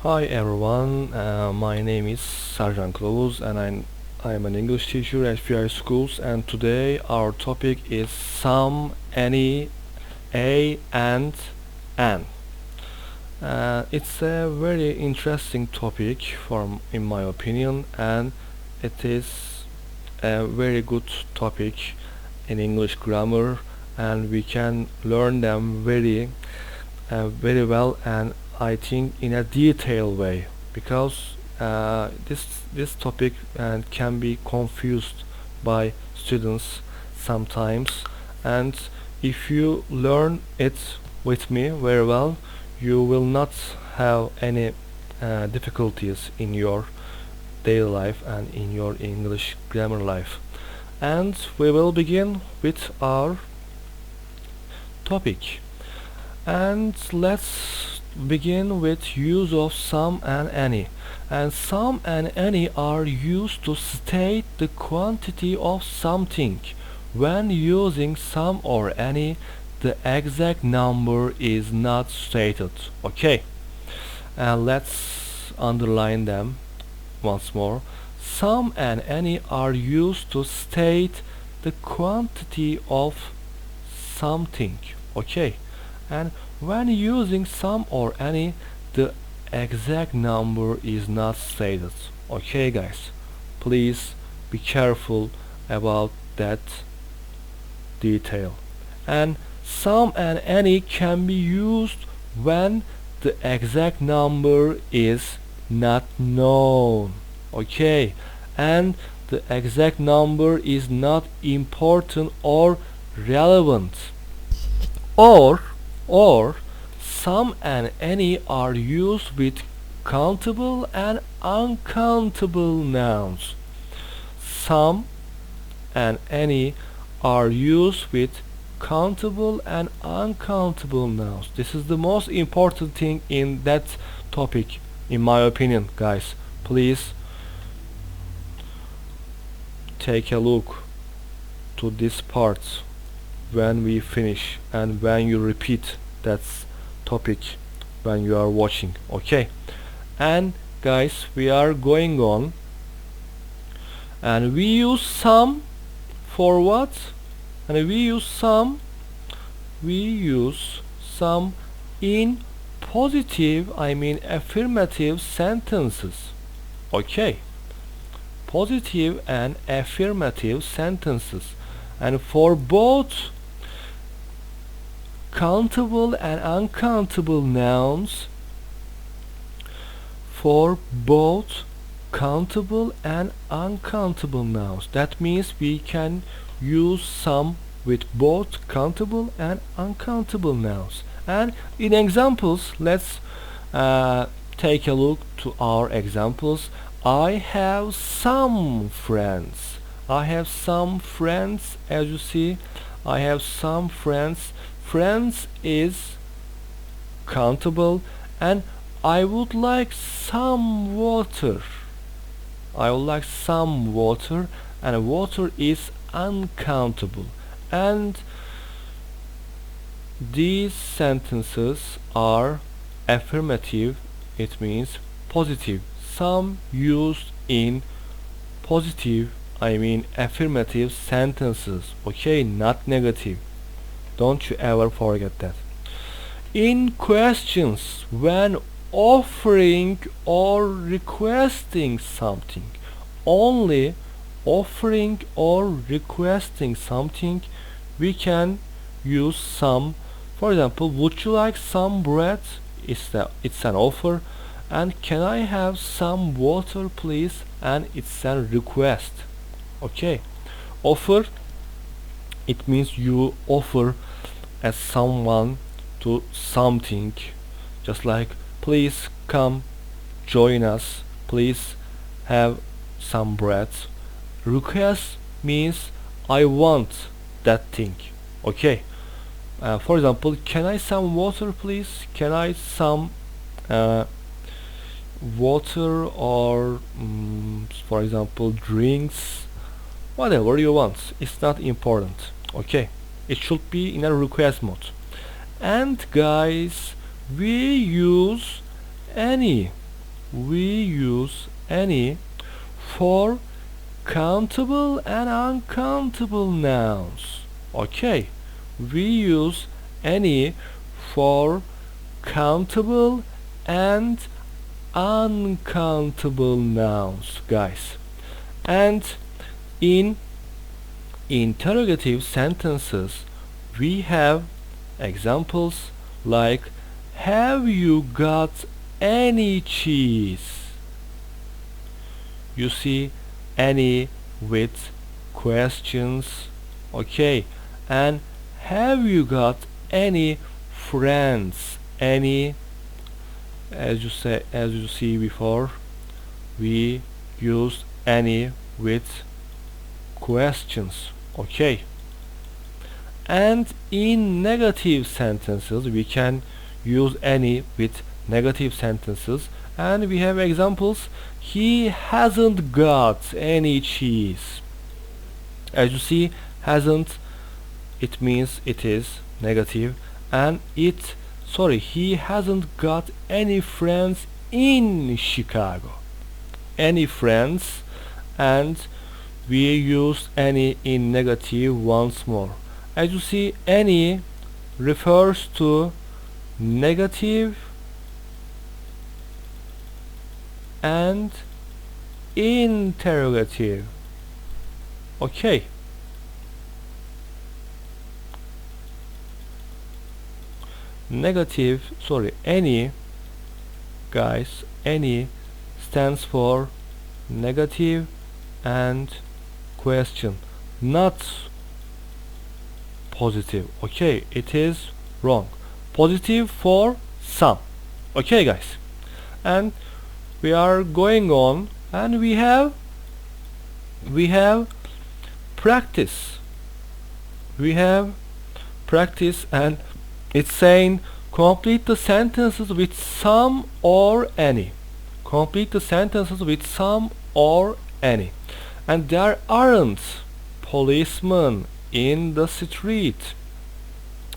Hi everyone, my name is KILAVUZ and I'm an English teacher at VI schools, and today our topic is some, any, a and an. It's a very interesting topic in my opinion, and it is a very good topic in English grammar, and we can learn them very well, and I think in a detailed way, because this topic can be confused by students sometimes, and if you learn it with me very well, you will not have any difficulties in your daily life and in your English grammar life. And we will begin with our topic. And let's begin with use of some and any. And some and any are used to state the quantity of something. When using some or any, the exact number is not stated. Okay, and let's underline them once more. Some and any are used to state the quantity of something. Okay, and when using some or any, the exact number is not stated. Okay guys, please be careful about that detail. And some and any can be used when the exact number is not known. Okay, and the exact number is not important or relevant. Or some and any are used with countable and uncountable nouns. Some and any are used with countable and uncountable nouns. This is the most important thing in that topic, in my opinion, guys. Please take a look to this part when we finish and when you repeat that topic when you are watching. Okay, and guys, we are going on, and we use some for what? And we use some in positive, I mean affirmative sentences. Okay, positive and affirmative sentences, and for both countable and uncountable nouns, for both countable and uncountable nouns. That means we can use some with both countable and uncountable nouns. And in examples, let's take a look to our examples. I have some friends. I have some friends. As you see, I have some friends. Friends is countable, and I would like some water. I would like some water, and water is uncountable. And these sentences are affirmative, it means positive. Some used in positive, I mean affirmative sentences. Okay, not negative. Don't you ever forget that. In questions, when offering or requesting something, only offering or requesting something, we can use some. For example, would you like some bread? It's an offer. And can I have some water please? And it's a request. Okay, offer, it means you offer as someone to something, just like please come join us, please have some bread. Request means I want that thing. Okay, for example, can I some water please? Can I some water, or for example drinks, whatever you want. It's not important. Okay, it should be in a request mode. And guys, we use any. we use any for countable and uncountable nouns. Okay, we use any for countable and uncountable nouns, guys. And in interrogative sentences we have examples like, have you got any cheese? You see, any with questions. Okay, and have you got any friends? Any, as you see before, we use any with questions. Okay, and in negative sentences we can use any with negative sentences, and we have examples. He hasn't got any cheese. As you see, hasn't, it means it is negative, and he hasn't got any friends in Chicago. Any friends, and we use any in negative once more. As you see, any refers to negative and interrogative. Okay, any, guys, any stands for negative and question, not positive. Okay, it is wrong. Positive for some. Okay, guys, and we are going on, and we have practice. We have practice, and it's saying complete the sentences with some or any. Complete the sentences with some or any. And there aren't policemen in the street.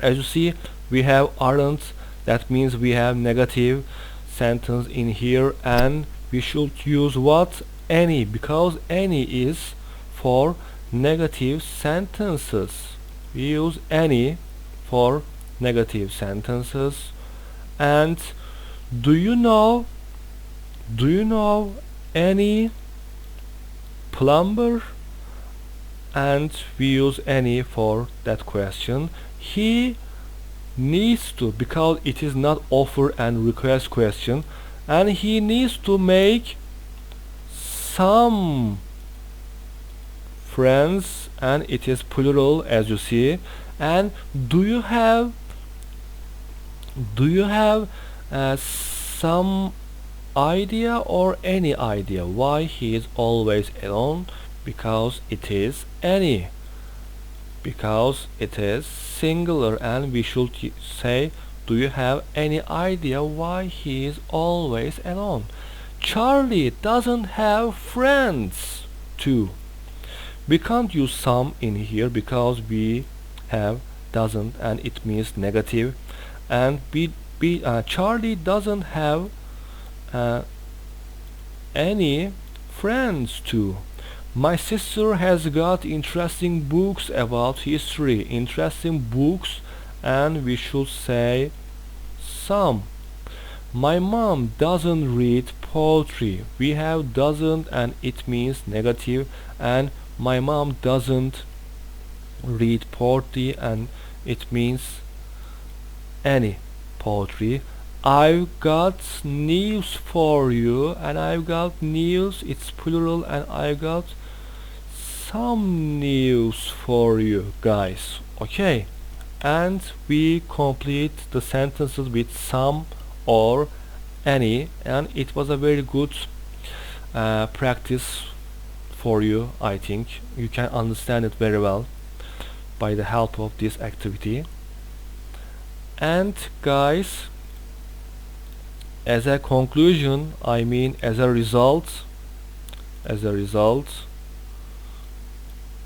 As you see, we have aren't. That means we have negative sentence in here, and we should use what? Any, because any is for negative sentences. We use any for negative sentences. And do you know any plumber? And we use any for that question. He needs to, because it is not offer and request question, and he needs to make some friends, and it is plural, as you see. And do you have some idea or any idea why he is always alone? Because it is any, because it is singular, and we should say, do you have any idea why he is always alone? Charlie doesn't have friends too. We can't use some in here because we have doesn't, and it means negative. And Charlie doesn't have any friends too. My sister has got interesting books about history. Interesting books, and we should say some. My mom doesn't read poetry. We have doesn't, and it means negative. And my mom doesn't read poetry, and it means any poetry. I've got news for you, and I've got news, it's plural, and I've got some news for you, guys. Okay, and we complete the sentences with some or any, and it was a very good practice for you. I think you can understand it very well by the help of this activity. And guys, as a conclusion, I mean as a result,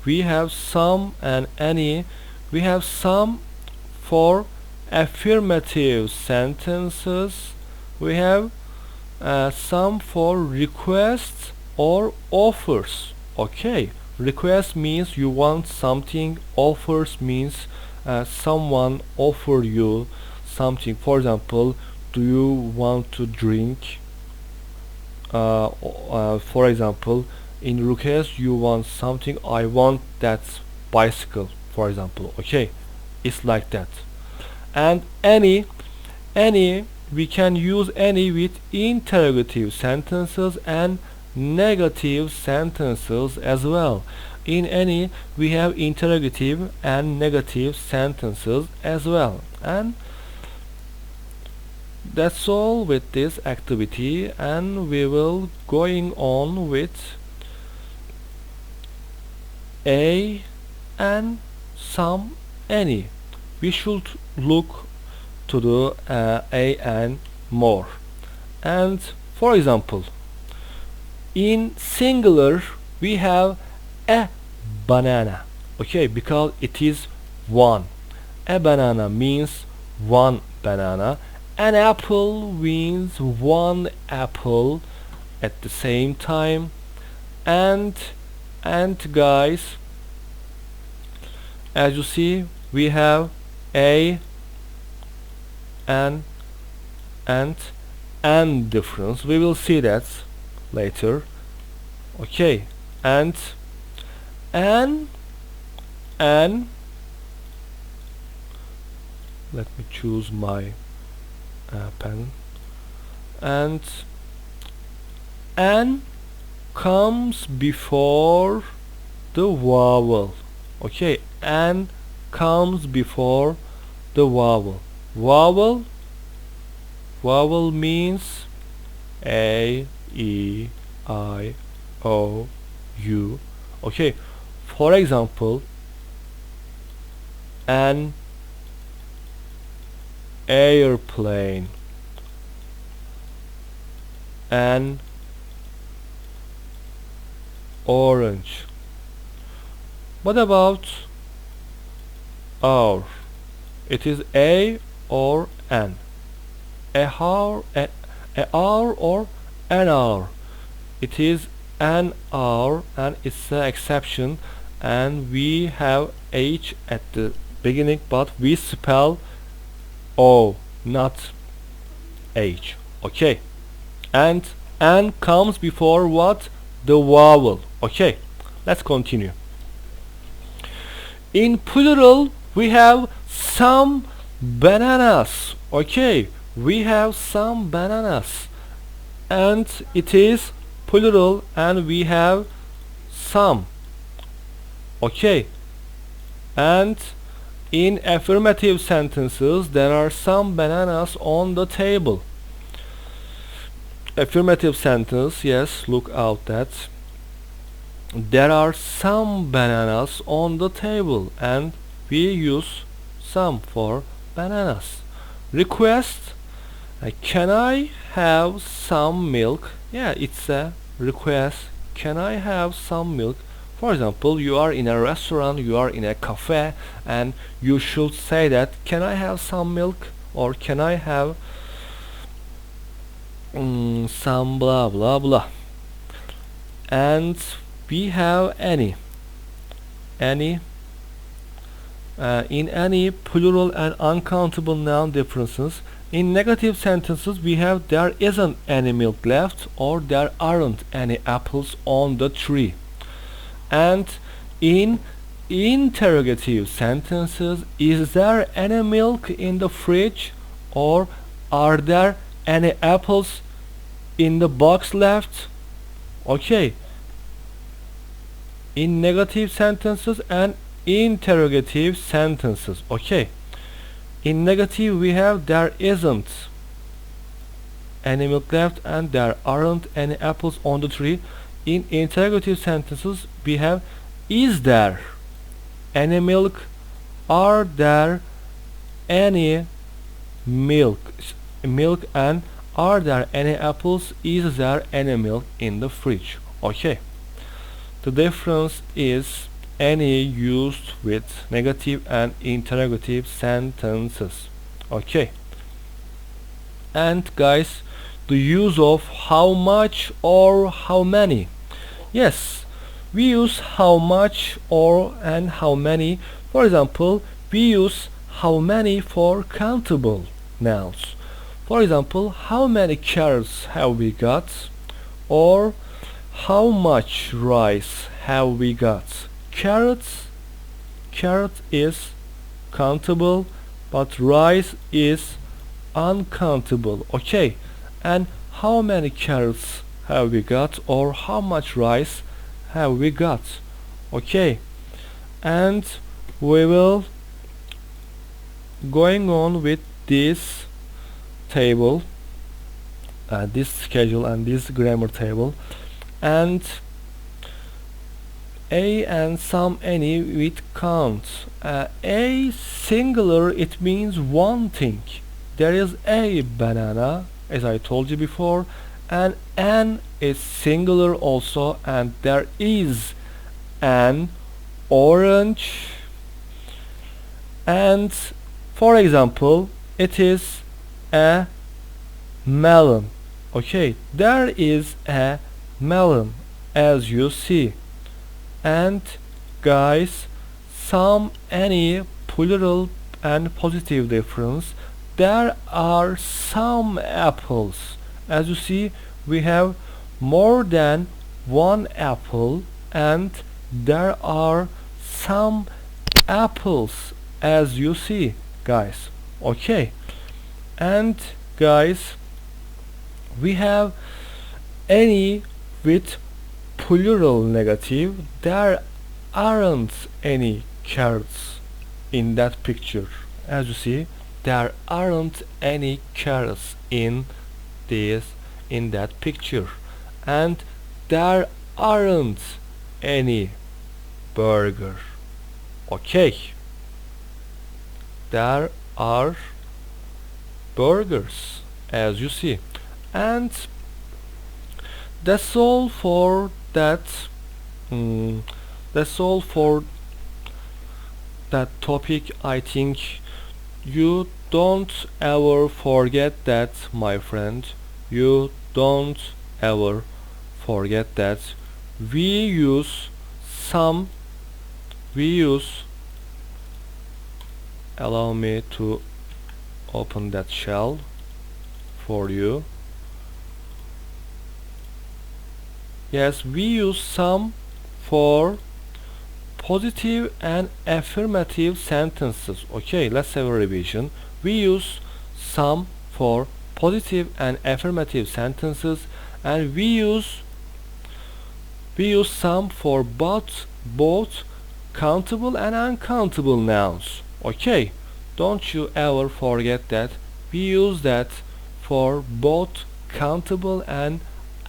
we have some and any. We have some for affirmative sentences. We have some for requests or offers. Okay, request means you want something, offers means someone offer you something. For example, do you want to drink? For example, in request you want something, I want that bicycle, for example. Okay, it's like that. And any we can use any with interrogative sentences and negative sentences as well. In any we have interrogative and negative sentences as well. And that's all with this activity, and we will going on with a and some any. We should look to the a and more. And for example, in singular we have a banana. Okay, because it is one. A banana means one banana. An apple means one apple at the same time. And guys, as you see, we have a and difference. We will see that later. Okay, and let me choose my pen. And comes before the vowel. Okay, and comes before the vowel. Vowel means a, e, I, o, u. Okay, for example, an airplane, an orange. What about hour? It is a or an. A hour, a hour or an hour. It is an hour, and it's an exception, and we have h at the beginning, but we spell o, not h. Okay, and comes before what? The vowel. Okay, let's continue. In plural we have some bananas. Okay, we have some bananas, and it is plural, and we have some. Okay, and in affirmative sentences there are some bananas on the table. Affirmative sentence, yes, look out that there are some bananas on the table, and we use some for bananas. Request, can I have some milk? Yeah, it's a request. Can I have some milk? For example, you are in a restaurant, you are in a cafe, and you should say that, can I have some milk? Or can I have some blah blah blah. And we have any in any plural and uncountable noun differences. In negative sentences we have there isn't any milk left, or there aren't any apples on the tree. And in interrogative sentences, is there any milk in the fridge, or are there any apples in the box left? Okay, in negative sentences and interrogative sentences. Okay, in negative we have there isn't any milk left and there aren't any apples on the tree. In interrogative sentences we have is there any milk, are there any milk, and are there any apples, is there any milk in the fridge. Okay, the difference is any used with negative and interrogative sentences. Okay, and guys, the use of how much or how many. Yes, we use how much or and how many. For example, we use how many for countable nouns. For example, how many carrots have we got? Or how much rice have we got? Carrot is countable, but rice is uncountable. Okay, and how many carrots have we got, or how much rice have we got? Okay, and we will going on with this table, this schedule and this grammar table, and a and some any with count. A singular, it means one thing. There is a banana, as I told you before, and an is singular also, and there is an orange. And for example, it is a melon. Okay, there is a melon, as you see. And guys, some any plural and positive difference. There are some apples. As you see, we have more than one apple, and there are some apples, as you see, guys. Okay, and guys, we have any with plural negative. There aren't any carrots in that picture. As you see, there aren't any carrots in that picture, and there aren't any burger. Okay, there are burgers, as you see. And that's all for that. That's all for that topic. I think you don't ever forget that, my friend. You don't ever forget that we use allow me to open that shell for you. Yes, we use some for positive and affirmative sentences. Okay, let's have a revision. We use some for positive and affirmative sentences, and we use some for both countable and uncountable nouns. Okay, don't you ever forget that we use that for both countable and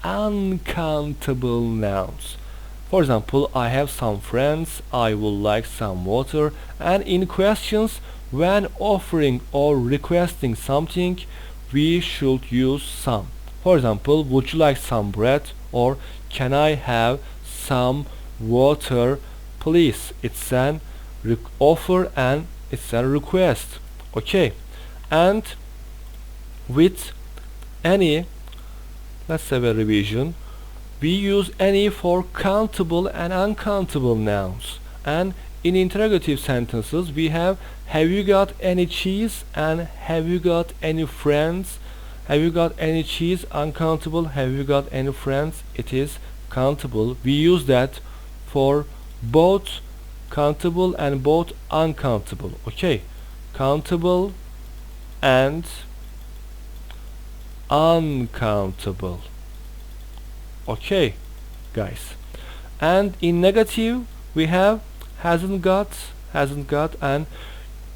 uncountable nouns. For example, I have some friends, I would like some water, and in questions, when offering or requesting something, we should use some. For example, would you like some bread, or can I have some water, please? It's an offer and it's a request. Okay, and with any, let's have a revision. We use any for countable and uncountable nouns, and in interrogative sentences we have you got any cheese, and have you got any friends. Have you got any cheese? Uncountable. Have you got any friends? It is countable. We use that for both countable and both uncountable. Okay, countable and uncountable. Okay, guys, and in negative we have hasn't got, and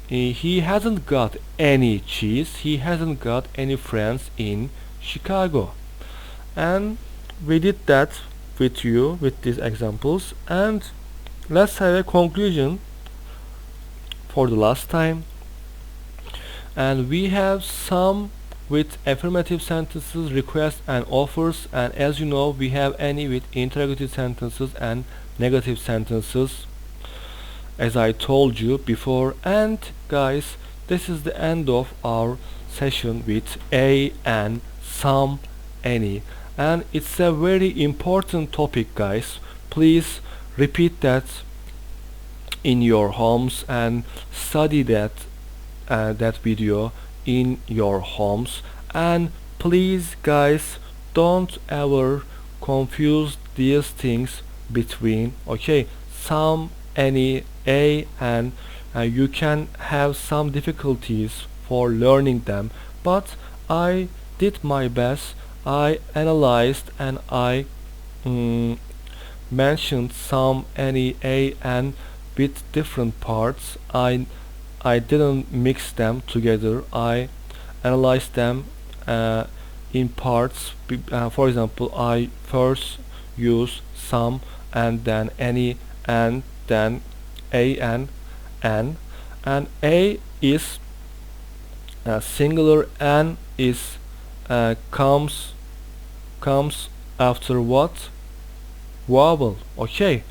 he hasn't got any cheese, he hasn't got any friends in Chicago. And we did that with you with these examples, and let's have a conclusion for the last time. And we have some with affirmative sentences, requests and offers, and as you know we have any with interrogative sentences and negative sentences, as I told you before. And guys, this is the end of our session with a and some any. And it's a very important topic, guys. Please repeat that in your homes and study that video in your homes. And please, guys, don't ever confuse these things between, okay, some, any, a, and you can have some difficulties for learning them, but I did my best. I analyzed and I mentioned some, any, a, and with different parts. I didn't mix them together. I analyzed them in parts. For example, I first use some, and then any, and then a, and n. And a is singular, n is comes after what? Vowel. Okay.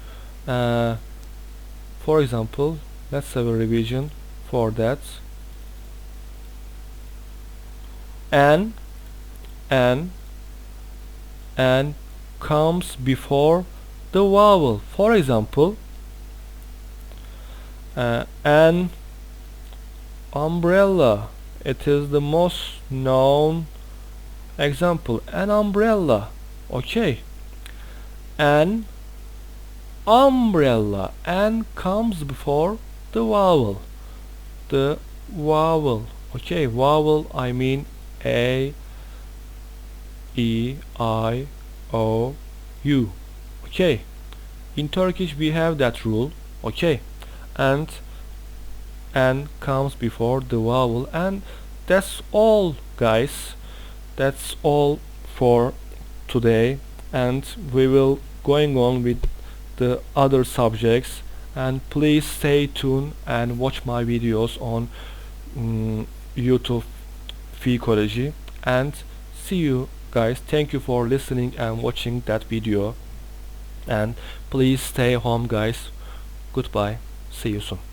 For example, let's have a revision for that. N comes before the vowel. For example, an umbrella. It is the most known example. An umbrella. Okay. An umbrella. N comes before the vowel. The vowel. Okay, vowel, I mean A, E, I, O, U. Okay. In Turkish we have that rule. Okay. And N comes before the vowel. And that's all, guys. That's all for today. And we will going on with the other subjects. And please stay tuned and watch my videos on YouTube Physiology. And see you guys. Thank you for listening and watching that video. And please stay home, guys. Goodbye. See you soon.